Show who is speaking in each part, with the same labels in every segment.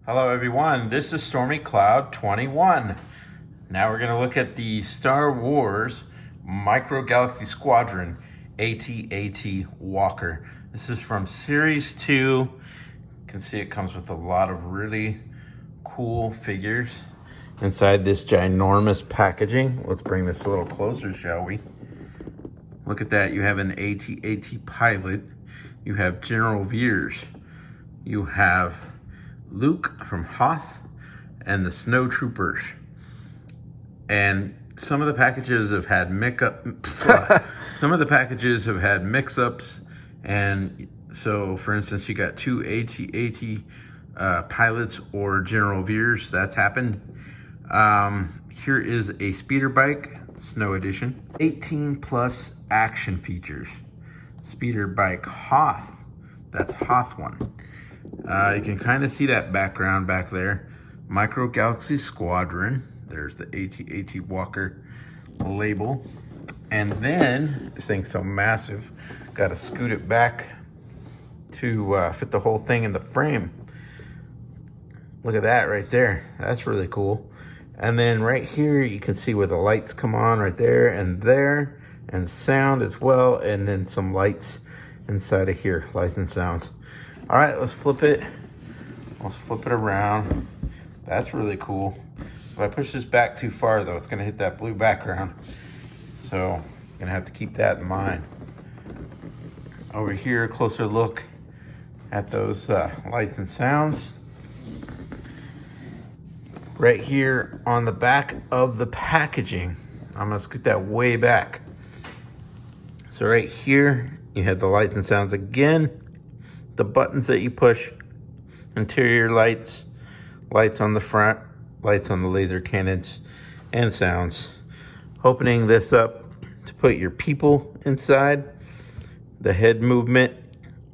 Speaker 1: Hello everyone, this is Stormy Cloud 21. Now we're going to look at the Star Wars Micro Galaxy Squadron AT-AT Walker. This is from Series 2. You can see it comes with a lot of really cool figures inside this ginormous packaging. Let's bring this a little closer, shall we? Look at that, you have an AT-AT pilot. You have General Veers. You have Luke from Hoth and the Snow Troopers. And some of the packages have had mix-ups, and so for instance you got two AT-AT pilots or General Veers. That's happened. Here is a speeder bike, Snow Edition. 18 plus action features. Speeder bike Hoth. That's Hoth one. You can kind of see that background back there. Micro Galaxy Squadron. There's the AT-AT Walker label. And then, this thing's so massive, got to scoot it back to fit the whole thing in the frame. Look at that right there. That's really cool. And then right here, you can see where the lights come on right there, and sound as well. And then some lights inside of here, lights and sounds. All right, let's flip it. Let's flip it around. That's really cool. If I push this back too far though, it's gonna hit that blue background. So I'm gonna have to keep that in mind. Over here, a closer look at those lights and sounds. Right here on the back of the packaging, I'm gonna scoot that way back. So right here, you have the lights and sounds again. The buttons that you push, interior lights, lights on the front, lights on the laser cannons, and sounds. Opening this up to put your people inside. The head movement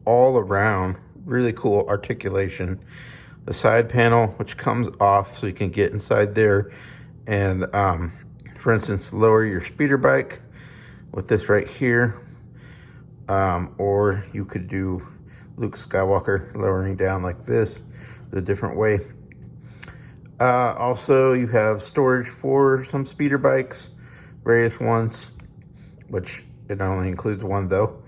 Speaker 1: all around, really cool articulation. The side panel, which comes off so you can get inside there and, for instance, lower your speeder bike with this right here. Or you could do Luke Skywalker lowering down like this, the different way. Also, you have storage for some speeder bikes, various ones, which it only includes one though.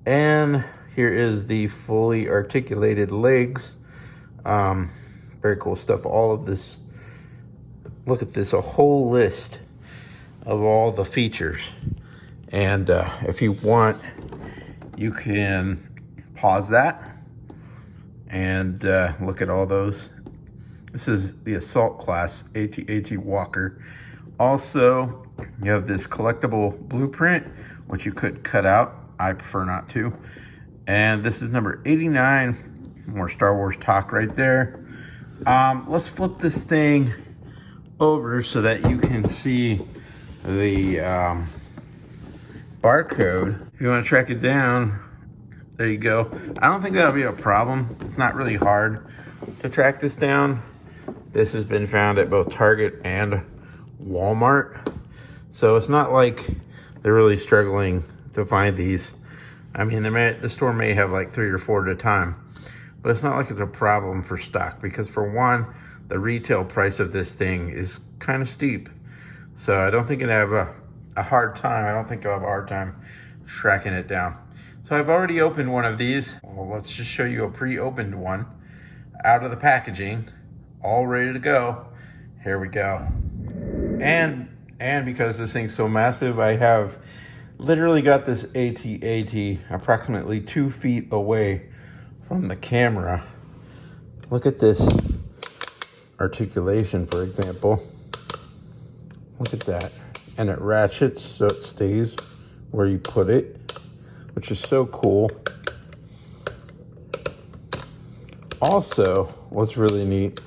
Speaker 1: And here is the fully articulated legs. Very cool stuff. All of this, look at this, a whole list of all the features. And if you want, you can pause that and look at all those. This is the Assault Class AT-AT Walker. Also, you have this collectible blueprint, which you could cut out. I prefer not to. And this is number 89. More Star Wars talk right there. Let's flip this thing over so that you can see the barcode. If you want to track it down, there you go. I don't think that'll be a problem. It's not really hard to track this down. This has been found at both Target and Walmart. So it's not like they're really struggling to find these. I mean, the store may have like 3 or 4 at a time, but it's not like it's a problem for stock because for one, the retail price of this thing is kind of steep. So I don't think it'll have a hard time. I don't think I'll have a hard time tracking it down. So I've already opened one of these. Well, let's just show you a pre-opened one out of the packaging, all ready to go. Here we go. And because this thing's so massive, I have literally got this AT-AT approximately 2 feet away from the camera. Look at this articulation, for example. Look at that. And it ratchets so it stays where you put it, which is so cool. Also, what's really neat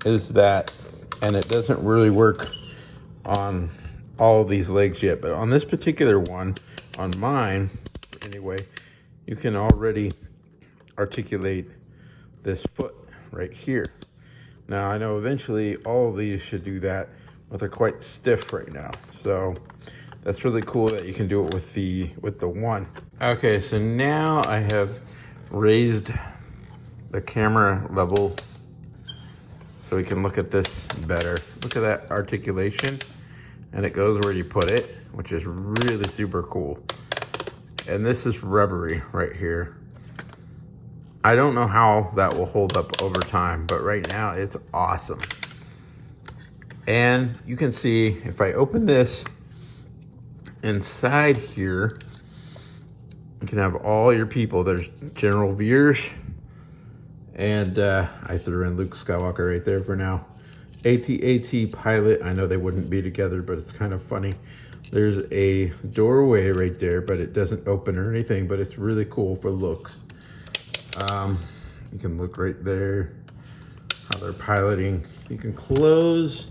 Speaker 1: is that, and it doesn't really work on all of these legs yet, but on this particular one, on mine anyway, you can already articulate this foot right here. Now, I know eventually all of these should do that, but they're quite stiff right now. So that's really cool that you can do it with the one. Okay, so now I have raised the camera level so we can look at this better. Look at that articulation, and it goes where you put it, which is really super cool. And this is rubbery right here. I don't know how that will hold up over time, but right now it's awesome. And you can see if I open this inside here, you can have all your people. There's General Veers, and I threw in Luke Skywalker right there for now. AT-AT pilot. I know they wouldn't be together, but it's kind of funny. There's a doorway right there, but it doesn't open or anything, but it's really cool for looks. You can look right there, how they're piloting. You can close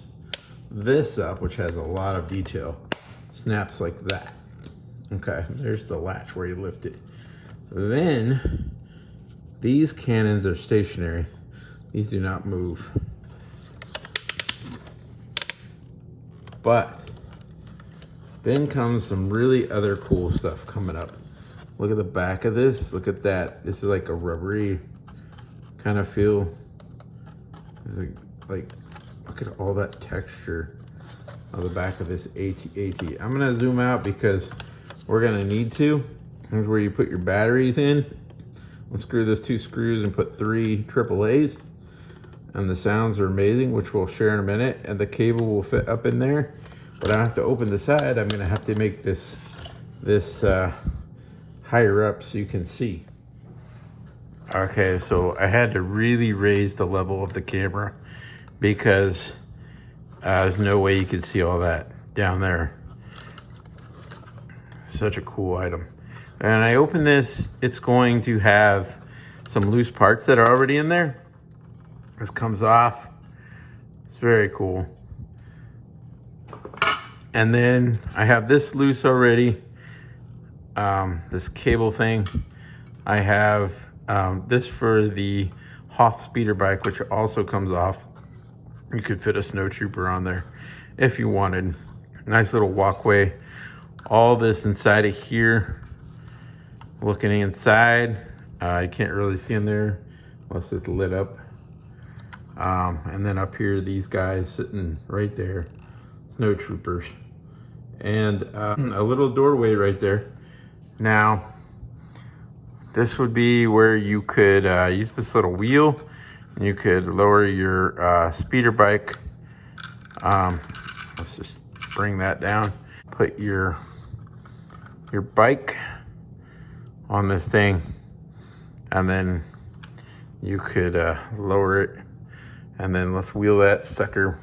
Speaker 1: this up, which has a lot of detail. Snaps like that. Okay, there's the latch where you lift it. Then, these cannons are stationary. These do not move. But, then comes some really other cool stuff coming up. Look at the back of this. Look at that. This is like a rubbery kind of feel. It's like look at all that texture on the back of this AT-AT. I'm gonna zoom out because we're gonna need to. Here's where you put your batteries in. Let's screw those 2 screws and put 3 AAAs. And the sounds are amazing, which we'll share in a minute. And the cable will fit up in there. But I have to open the side. I'm gonna have to make this higher up so you can see. Okay, so I had to really raise the level of the camera because there's no way you could see all that down there. Such a cool item. And I open this, it's going to have some loose parts that are already in there. This comes off. It's very cool. And then I have this loose already. This cable thing. I have this for the Hoth speeder bike, which also comes off. You could fit a snow trooper on there if you wanted. Nice little walkway. All this inside of here. Looking inside, you can't really see in there unless it's lit up. And then up here, these guys sitting right there, snow troopers. And a little doorway right there. Now, this would be where you could use this little wheel, and you could lower your speeder bike. Let's just bring that down. Put your bike on this thing, and then you could lower it, and then let's wheel that sucker.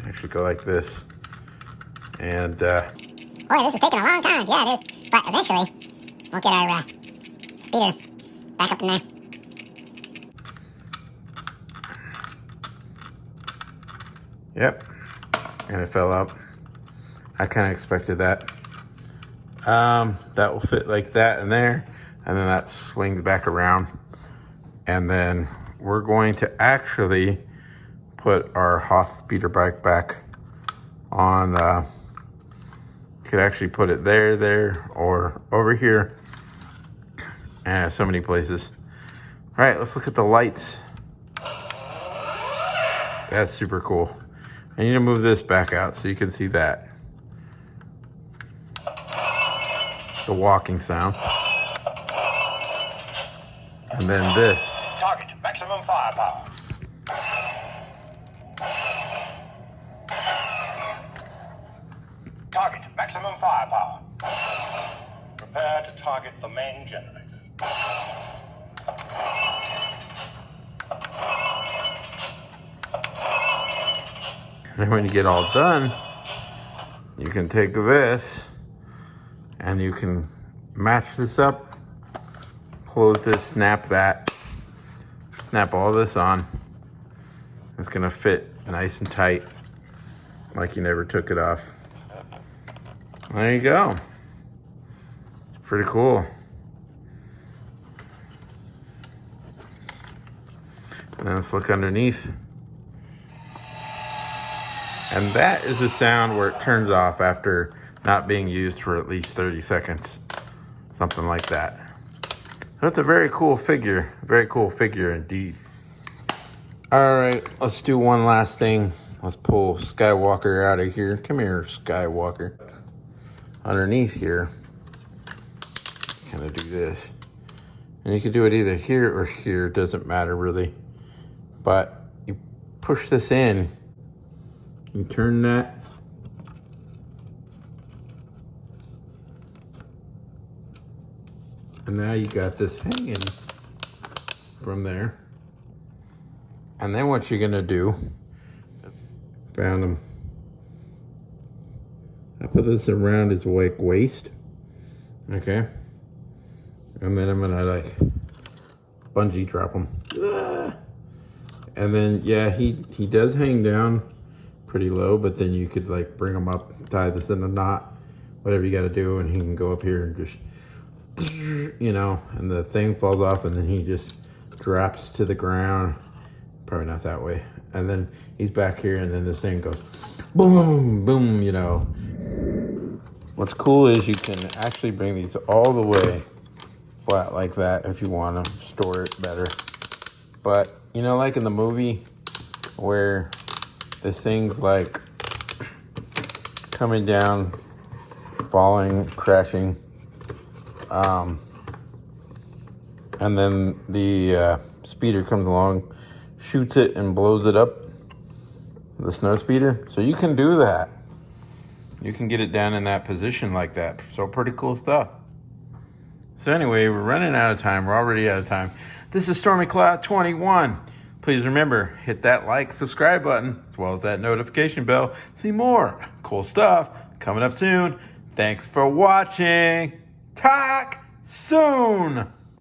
Speaker 1: Actually go like this, and
Speaker 2: boy, this is taking a long time. Yeah, it is. But eventually, we'll get our speeder back up in there.
Speaker 1: Yep, and it fell out. I kind of expected that. That will fit like that in there, and then that swings back around. And then we're going to actually put our Hoth speeder bike back on. Could actually put it there, or over here. And so many places. All right, let's look at the lights. That's super cool. I need to move this back out so you can see that. The walking sound. And then this.
Speaker 3: Target, maximum firepower. Target, maximum firepower. Prepare to target the main generator.
Speaker 1: And when you get all done, you can take this and you can match this up, close this, snap that, snap all this on. It's gonna fit nice and tight, like you never took it off. There you go. Pretty cool. And then let's look underneath. And that is the sound where it turns off after not being used for at least 30 seconds. Something like that. So it's a very cool figure indeed. All right, let's do one last thing. Let's pull Skywalker out of here. Come here, Skywalker. Underneath here, kind of do this. And you can do it either here or here, doesn't matter really. But you push this in, you turn that. And now you got this hanging from there. And then what you're gonna do, found him. I put this around his waist, okay? And then I'm gonna like bungee drop him. And then, yeah, he does hang down pretty low, but then you could like bring him up, tie this in a knot, whatever you gotta do, and he can go up here and just, you know, and the thing falls off and then he just drops to the ground. Probably not that way. And then he's back here and then this thing goes boom, boom, you know. What's cool is you can actually bring these all the way flat like that if you want to store it better. But, you know, like in the movie where this thing's like coming down, falling, crashing, and then the speeder comes along, shoots it and blows it up, the snow speeder. So you can do that. You can get it down in that position like that. So pretty cool stuff. So anyway, we're running out of time. We're already out of time. This is Stormy Cloud 21. Please remember, hit that like, subscribe button, as well as that notification bell. See more cool stuff coming up soon. Thanks for watching. Talk soon.